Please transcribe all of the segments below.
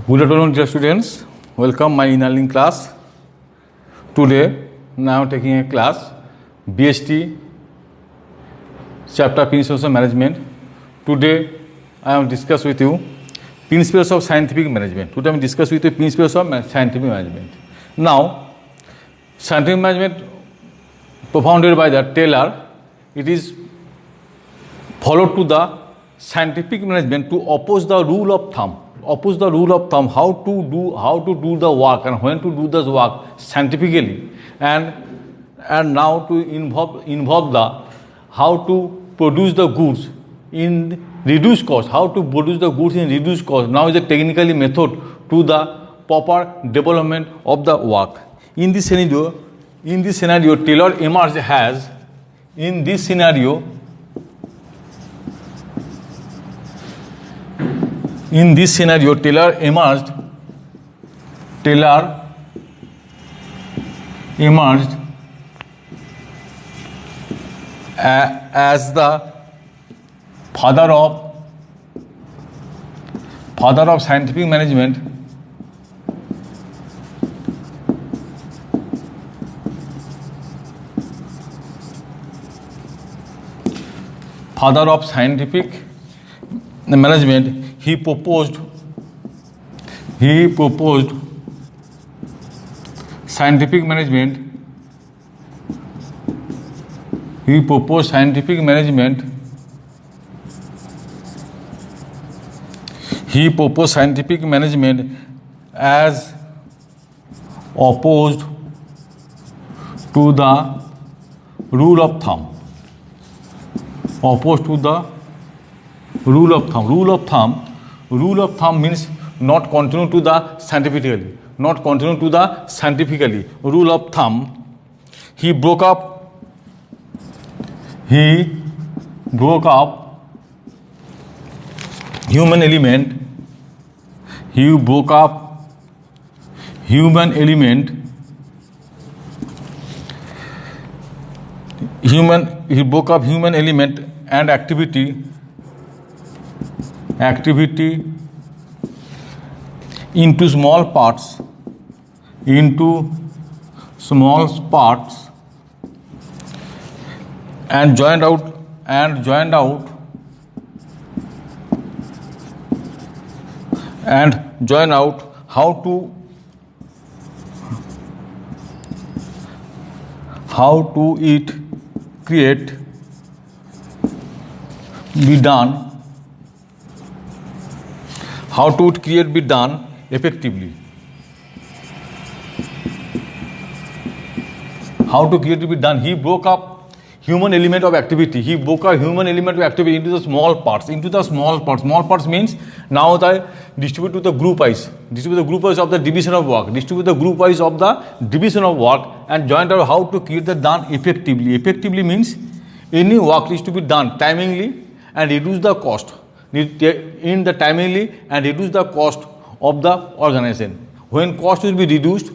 Good afternoon, dear students. Welcome my e-learning class. Today, I am taking a class BST chapter Principles of Management. Today, I am discuss with you Principles of Scientific Management. Today, I am discuss with you Principles of Scientific Management. Now, Scientific Management propounded by the Taylor, it is followed to the scientific management to oppose the rule of thumb. How to do the work and when to do the work scientifically, and now to involve the how to produce the goods in reduced cost. How to produce the goods in reduced cost now is a technically method to the proper development of the work. In this scenario, Taylor emerged as in this scenario. In this scenario, Taylor emerged as the father of scientific management. Father of scientific management. He proposed scientific management. He proposed scientific management as opposed to the rule of thumb. Rule of thumb means not continue to the scientifically. Rule of thumb. He broke up human element. He broke up human element. He broke up human element and activity into small parts and joined out how to it create be done effectively. He broke up human element of activity. Into the small parts. Small parts means now they distribute to the group wise. Of the division of work. And joined out how to create the done effectively. Effectively means any work is to be done timely and reduce the cost. In the timely and reduce the cost of the organization. When cost will be reduced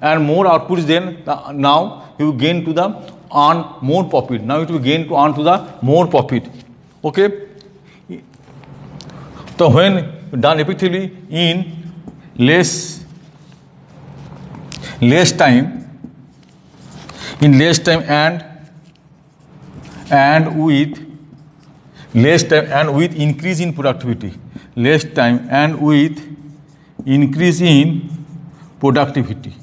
and more output is then now you gain to the earn more profit. Now it will gain to earn to the more profit. Okay. So when done effectively in less time and with increase in productivity. Less time and with increase in productivity.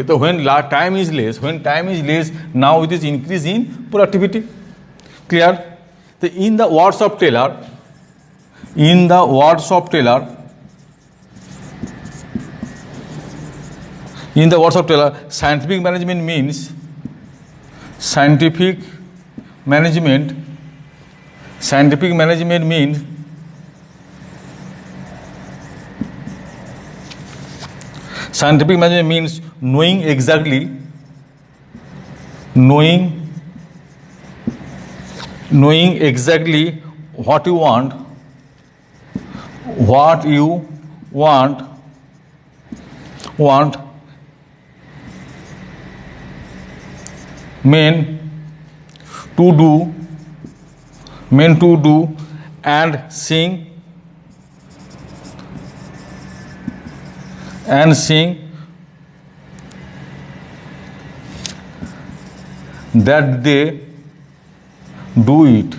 So when time is less, now it is increase in productivity. Clear? So in the words of Taylor, scientific management means knowing exactly what you want meant to do and seeing that they do it,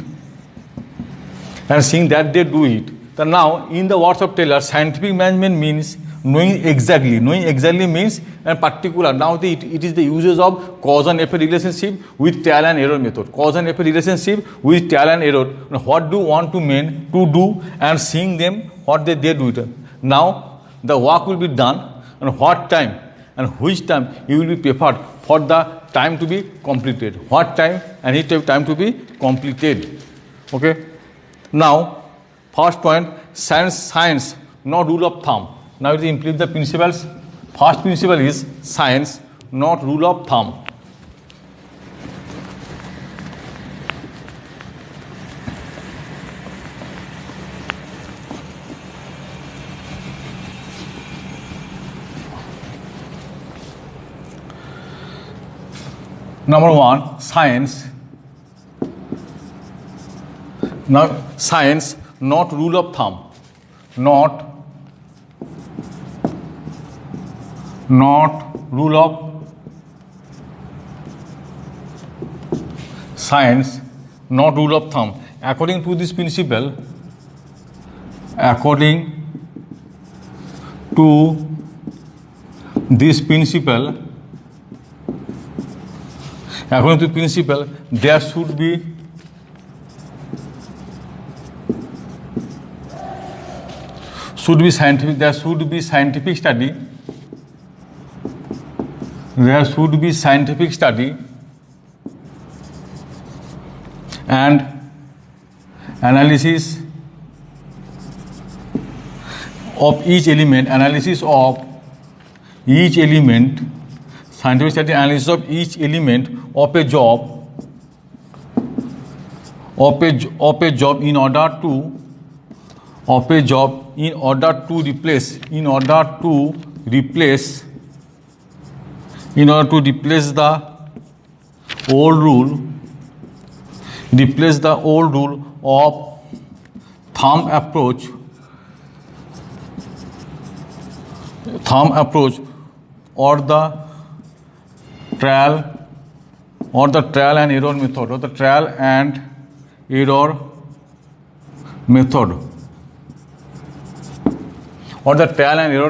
So now, in the words of Taylor, scientific management means knowing exactly means and particular. Now it is the uses of cause and effect relationship with trial and error method. Cause and effect relationship with trial and error. What do you want to mean to do, and seeing them what they do it. Now the work will be done, and what time and which time you will be prepared for the time to be completed. What time and which time to be completed. Okay. Now, first point, science, not rule of thumb. Now it implements the principles. First principle is science, not rule of thumb. Number one, science. Now, science, not rule of thumb. Not rule of science, not rule of thumb. According to this principle, there should be scientific. There should be scientific study. There should be scientific study and analysis of each element. Scientific study analysis of each element of a job. In order to replace the old rule of thumb approach or the trial and error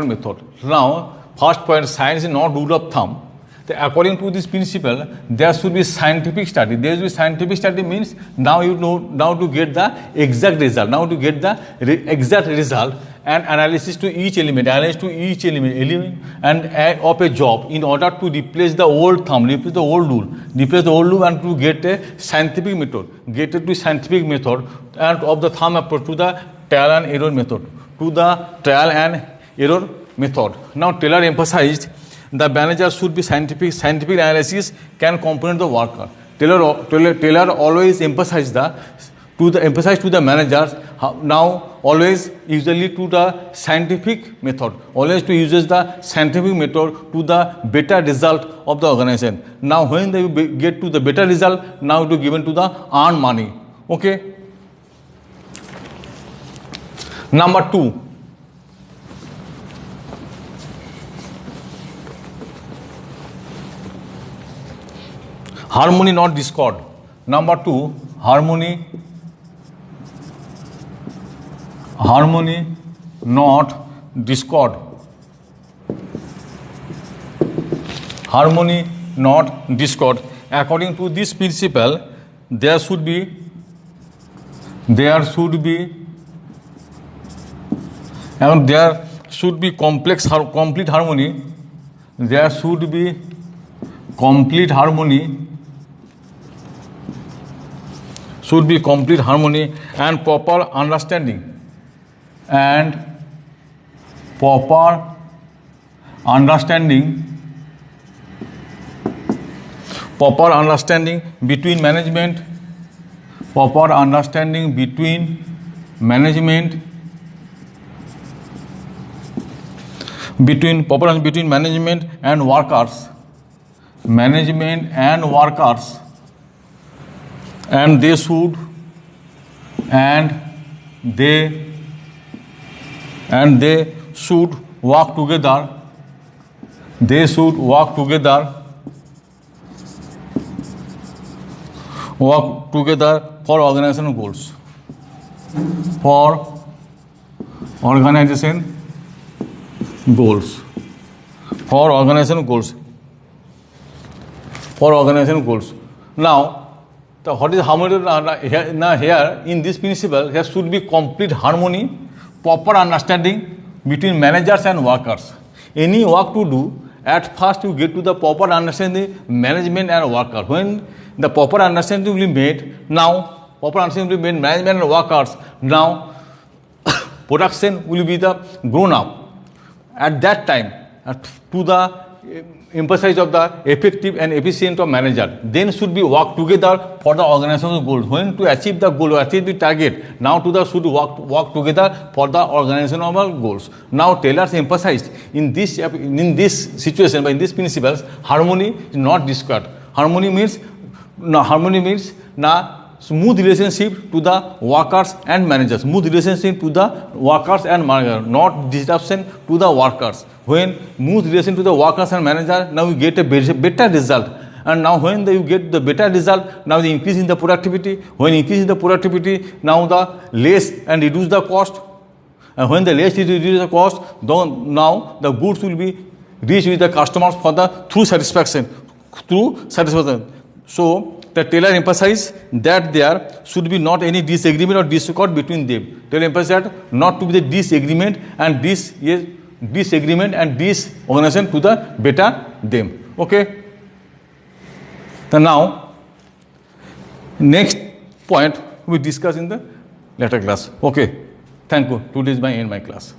method. Now, first point, science is not rule of thumb. According to this principle, there should be scientific study. There should be scientific study means now to get the exact result. And analysis to each element, and of a job in order to replace the old thumb, replace the old rule, and to get a scientific method, and of the thumb approach to the trial and error method. Now, Taylor emphasized the manager should be scientific analysis can complement the worker. Taylor always emphasized to the managers usually to the scientific method, to the better result of the organization. Now, when they get to the better result, now it is given to the earn money. Okay. Number two, harmony, not discord. Number two, harmony, not discord. Harmony, not discord. According to this principle, there should be complete harmony. There should be complete harmony. And proper understanding between management and workers. And they should they should work together. They should work together for organization goals. For organization goals. For organization goals. For organization goals. Now, what is harmony? Now here in this principle, there should be complete harmony, proper understanding between managers and workers. Any work to do, at first you get to the proper understanding management and worker. When the proper understanding will be made, now proper understanding will be made management and workers. Now production will be the grown up. At that time, to the emphasis of the effective and efficient of manager, then should be work together for the organizational goals. When to achieve the goal, achieve the target, now to the should work together for the organizational goals. Now Taylor's emphasized in this situation, by this principles, harmony is not described. Harmony means smooth relationship to the workers and managers. Smooth relationship to the workers and managers, not disruption to the workers. When smooth relation to the workers and managers, now you get a better result. And now when you get the better result, now the increase in the productivity. When increase in the productivity, now the less and reduce the cost. And when the less is reduce the cost, now the goods will be reached with the customers for the through satisfaction. So the Taylor emphasized that there should be not any disagreement or discord between them. Taylor emphasized not to be the disagreement and this organization to the better them. Okay. So now next point we discuss in the later class. Okay. Thank you. Today is my class.